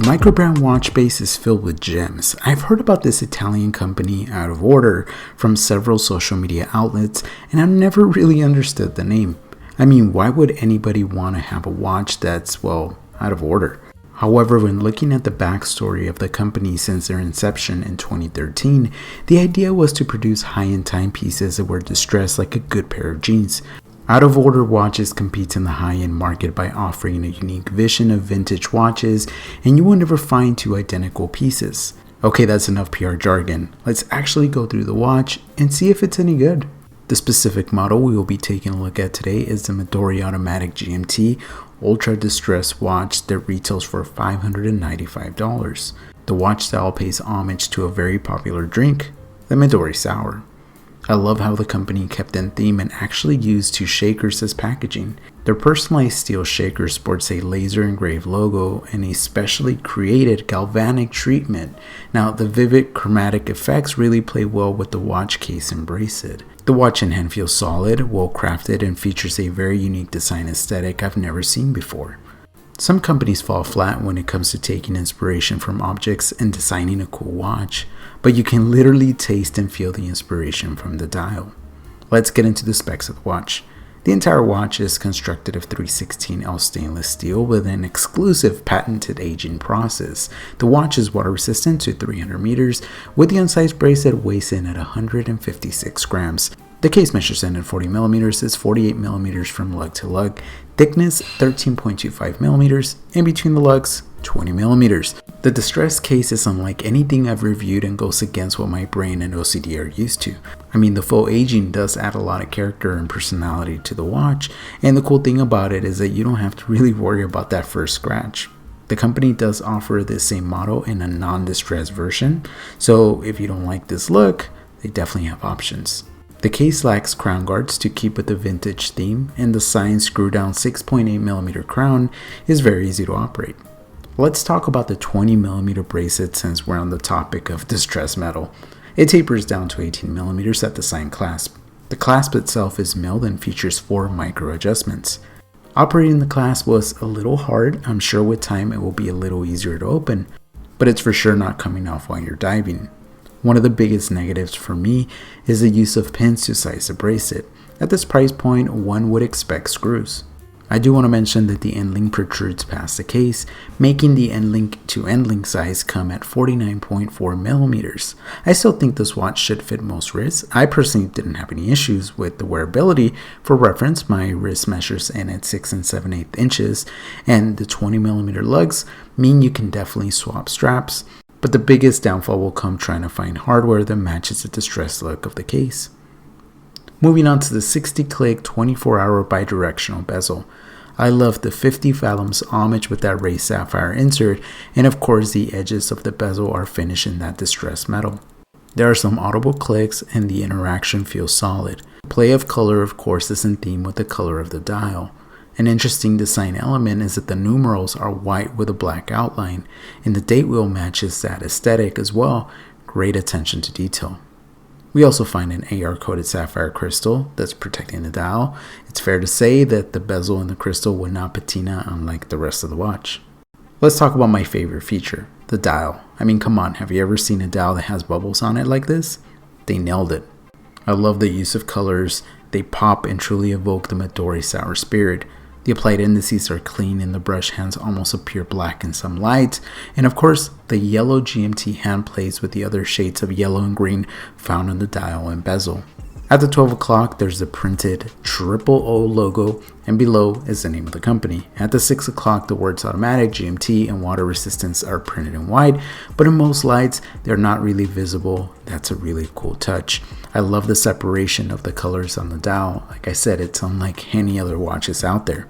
microbrand watch base is filled with gems. I've heard about this Italian company Out of Order from several social media outlets, and I've never really understood the name. I mean, why would anybody want to have a watch that's, well, out of order? However, when looking at the backstory of the company since their inception in 2013, the idea was to produce high-end timepieces that were distressed like a good pair of jeans. Out of Order Watches competes in the high-end market by offering a unique vision of vintage watches, and you will never find two identical pieces. Okay, that's enough PR jargon. Let's actually go through the watch and see if it's any good. The specific model we will be taking a look at today is the Midori Automatic GMT Ultra Distress watch that retails for $595. The watch style pays homage to a very popular drink, the Midori Sour. I love how the company kept in theme and actually used two shakers as packaging. Their personalized steel shaker sports a laser engraved logo and a specially created galvanic treatment. Now, the vivid chromatic effects really play well with the watch case and bracelet. The watch in hand feels solid, well crafted, and features a very unique design aesthetic I've never seen before. Some companies fall flat when it comes to taking inspiration from objects and designing a cool watch, but you can literally taste and feel the inspiration from the dial. Let's get into the specs of the watch. The entire watch is constructed of 316L stainless steel with an exclusive patented aging process. The watch is water resistant to 300 meters, with the unsized bracelet weighs in at 156 grams. The case measures in at 40 millimeters, is 48 millimeters from lug to lug, thickness 13.25 millimeters, and between the lugs 20 millimeters. The distressed case is unlike anything I've reviewed and goes against what my brain and OCD are used to. I mean, the faux aging does add a lot of character and personality to the watch, and the cool thing about it is that you don't have to really worry about that first scratch. The company does offer this same model in a non-distressed version, so if you don't like this look, they definitely have options. The case lacks crown guards to keep with the vintage theme, and the signed screw-down 6.8mm crown is very easy to operate. Let's talk about the 20mm bracelet since we're on the topic of distressed metal. It tapers down to 18mm at the sign clasp. The clasp itself is milled and features 4 micro adjustments. Operating the clasp was a little hard. I'm sure with time it will be a little easier to open, but it's for sure not coming off while you're diving. One of the biggest negatives for me is the use of pins to size the bracelet. At this price point, one would expect screws. I do want to mention that the end link protrudes past the case, making the end link to end link size come at 49.4 millimeters. I still think this watch should fit most wrists. I personally didn't have any issues with the wearability. For reference, my wrist measures in at 6 7/8 inches, and the 20mm lugs mean you can definitely swap straps. But the biggest downfall will come trying to find hardware that matches the distressed look of the case. Moving on to the 60-click 24-hour bidirectional bezel. I love the 50 fathoms homage with that raised sapphire insert, and of course the edges of the bezel are finished in that distressed metal. There are some audible clicks and the interaction feels solid. Play of color of course is in theme with the color of the dial. An interesting design element is that the numerals are white with a black outline, and the date wheel matches that aesthetic as well. Great attention to detail. We also find an AR-coated sapphire crystal that's protecting the dial. It's fair to say that the bezel and the crystal would not patina unlike the rest of the watch. Let's talk about my favorite feature, the dial. I mean, come on, have you ever seen a dial that has bubbles on it like this? They nailed it. I love the use of colors. They pop and truly evoke the Midori Sour spirit. The applied indices are clean and the brush hands almost appear black in some light. And of course, the yellow GMT hand plays with the other shades of yellow and green found on the dial and bezel. At the 12 o'clock, there's the printed O logo, and below is the name of the company. At the 6 o'clock, the words Automatic, GMT, and Water Resistance are printed in white, but in most lights, they're not really visible. That's a really cool touch. I love the separation of the colors on the dial. Like I said, it's unlike any other watches out there.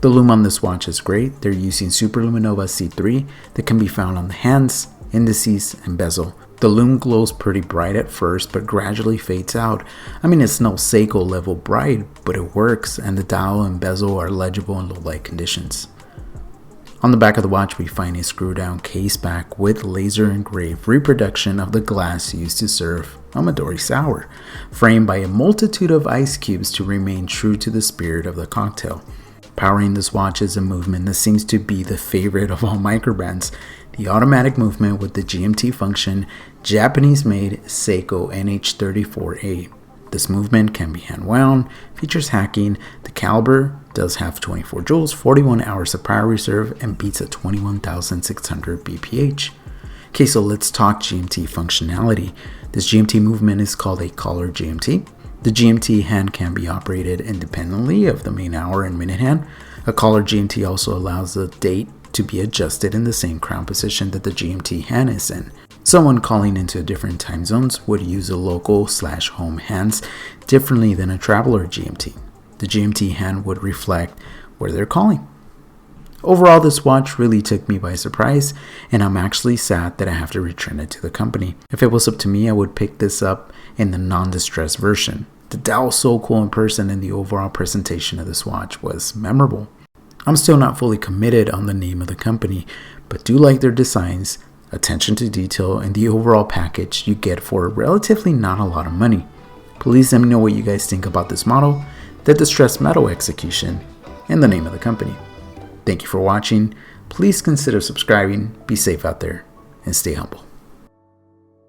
The lume on this watch is great. They're using Superluminova C3 that can be found on the hands, indices, and bezel. The lume glows pretty bright at first, but gradually fades out. I mean, it's no SoCal level bright, but it works, and the dial and bezel are legible in low light conditions. On the back of the watch, we find a screw-down case back with laser-engraved reproduction of the glass used to serve a Midori Sour, framed by a multitude of ice cubes to remain true to the spirit of the cocktail. Powering this watch is a movement that seems to be the favorite of all microbrands. The automatic movement with the GMT function, Japanese-made Seiko NH34A. This movement can be hand-wound, features hacking, the caliber does have 24 joules, 41 hours of power reserve, and beats at 21,600 BPH. Okay, so let's talk GMT functionality. This GMT movement is called a collar GMT. The GMT hand can be operated independently of the main hour and minute hand. A collar GMT also allows the date to be adjusted in the same crown position that the GMT hand is in. Someone calling into different time zones would use the local/home hands differently than a traveler GMT. The GMT hand would reflect where they're calling. Overall, this watch really took me by surprise, and I'm actually sad that I have to return it to the company. If it was up to me, I would pick this up in the non-distressed version. The dial was so cool in person, and the overall presentation of this watch was memorable. I'm still not fully committed on the name of the company, but do like their designs, attention to detail, and the overall package you get for relatively not a lot of money. Please let me know what you guys think about this model, the distressed metal execution, and the name of the company. Thank you for watching. Please consider subscribing, be safe out there, and stay humble.